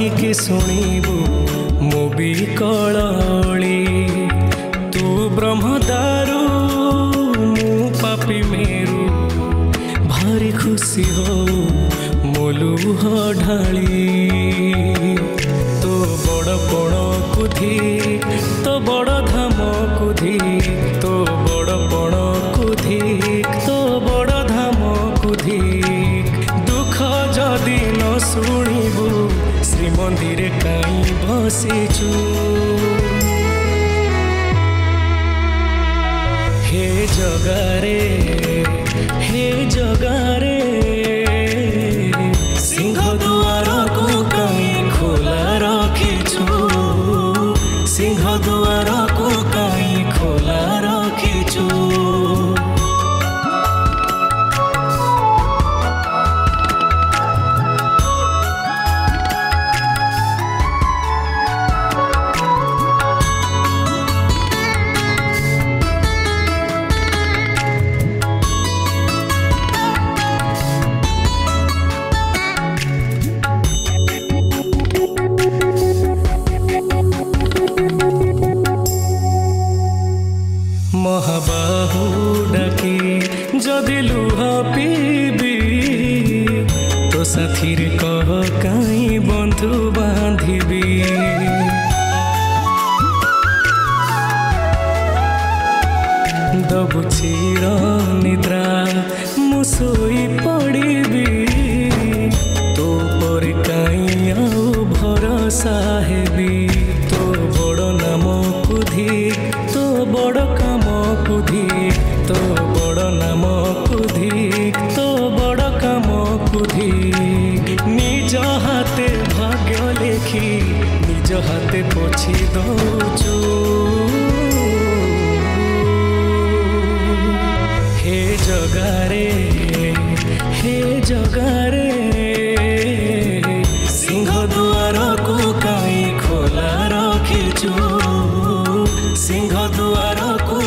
काहींकि शुणिबु मु भी कलली तू ब्रह्मदारू मु पापी मेरू भारी खुशी हो मोलुह ढाली तो बड़ बड़ कुधी तो बड़ धाम कुधी तो बड़ बड़ कुधी तो बड़ धाम कुधी दुख जदि न शुणिबु श्रीमंदिर काई बसिचु हे जगारे सिंह दुआर को कहीं खोला रखिछु सिंह दुआर को कहीं खोला रखिछु महाबाहु डाकी जदि लुह पीबी तो साथी रे कह कहीं बंधु बांधिबी दबु चिर निद्रा मु सोई पड़िबी तो पर कहीं आउ भरोसा हेबी तो बड़ नाम कुधी तो बड़ काम कुधी तो बड़ नाम कुधी तो बड़ काम कुधी निज हाथे भाग्य लेखी निज हाथे पोछि दौचु हे जगारे सिंह दुआर को कहीं खोला रखिछु सिंह दुआर को